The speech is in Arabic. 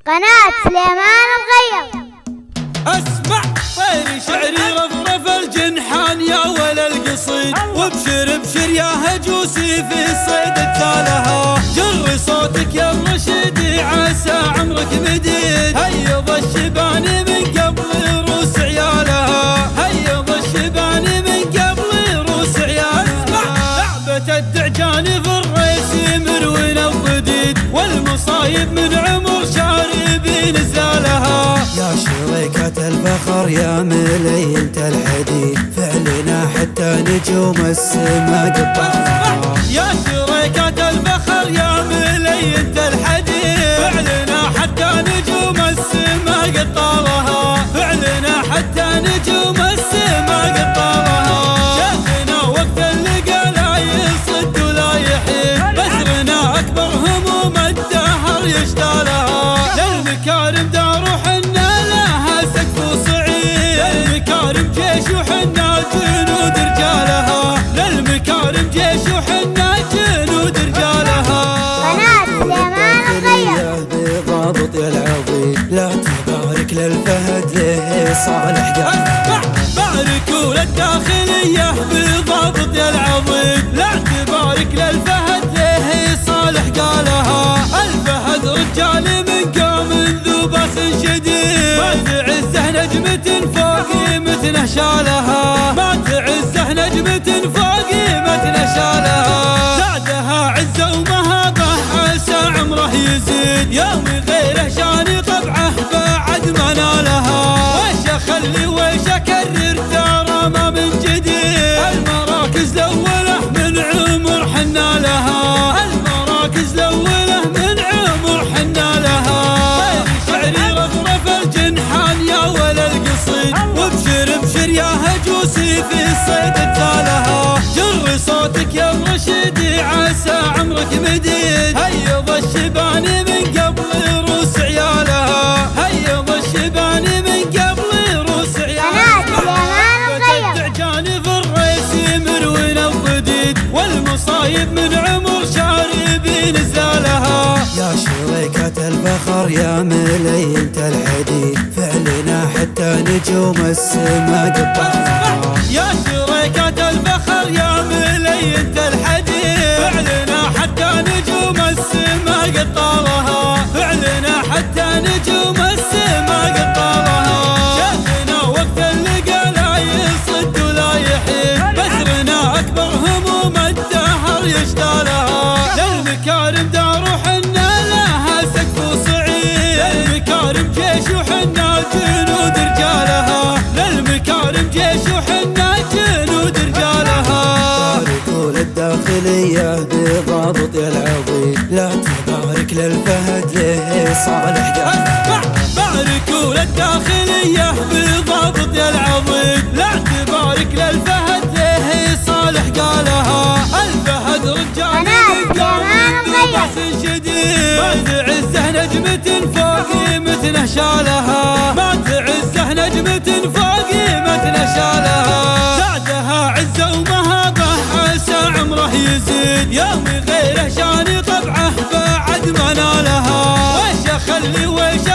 قناة سليمان الغير. اسمع طير شعري رفرف الجنحان يا ولا القصيد، وابشر ابشر يا هجوسي في الصيد التالها. جر صوتك يا الرشيد عسى عمرك مديد، هيض الشبان من قبل روس عيالها، هيض الشبان من قبل روس عيالها. لعبة الدعجان في الريس مروين الضديد، والمصايب من عمر شاربين زالها. يا شريكة الفخر يا ملينة الحديد، فعلنا حتى نجوم السما قطعها. يا شريكة الفخر يا ملينة الحديد، فعلنا حتى نجوم السما قطعها، فعلنا حتى نجوم السما قطعها. شيخنا وقت اللقا لا يصد ولا يحيد، بزرنا أكبر هموم الدهر يشتالها. للمكارم دار وحنا لها سقف وصعيد، للمكارم جيش وحنا جنود رجالها، للمكارم جيش وحنا جنود رجالها. قناة سليمان الغير. بضابط يا العظيم، لا تبارك للفهد له صالح قلبه. باركوا للداخلية بضابط يا العظيم، لا تبارك للفهد له صالح قالها. الفهد رجال من قوم ذو بأس شديد، ما تعزه نجمة فوق قيمتنا شالها، ما تعزه نجمة فوق قيمتنا شالها. زادها عزة ومهابة عسى عمره يزيد، يوم غيره شان طبعه بعد ما نالها. ويش اخلي ويش اكرر ترى ما من جديد، المراكز الاولى من عمر حنا لها، المراكز الاولى من عمر حنا لها. طير شعري رفرف الجنحان يا ولا القصيد، وابشر ابشر يا هجوسي في الصيد التالها. جر صوتك يا الرشيد عسى عمرك مديد، هيض الشبان من قبل روس عيالها، هيض الشبان من قبل روس عيالها. الدعجان في الريس مروين الضديد، والمصايب من عمر شاربين زالها. يا شريكة الفخر يا ملينة الحديد، فعلنا حتى نجوم السما قطعها. يا شريكة الفخر يا ملينة الحديد، فعلنا حتى نجوم السما قطعها، فعلنا حتى نجوم السما قطعها. شيخنا وقت اللقا لا يصد ولا يحيد، بزرنا أكبر هموم الدهر يشتالها. للمكارم دار وحنا لها سقف وصعيد، للمكارم جيش وحنا جنود رجالها، للمكارم جيش وحنا جنود رجالها. باركوا للداخلية بضابط يا العظيم، لا تبارك للفهد له صالح قلبه. باركوا للداخلية بضابط يا العظيم، لا تبارك للفهد له صالح قالها. الفهد رجال من قوم ذو بأس شديد، ما تعزه نجمة فوق قيمتنا شالها، ما تعزه نجمة فوق قيمتنا شالها. زادها عزة ومهابة عسى عمره يزيد، يوم غيره شان طبعه بعد ما نالها. ويش اخلي ويش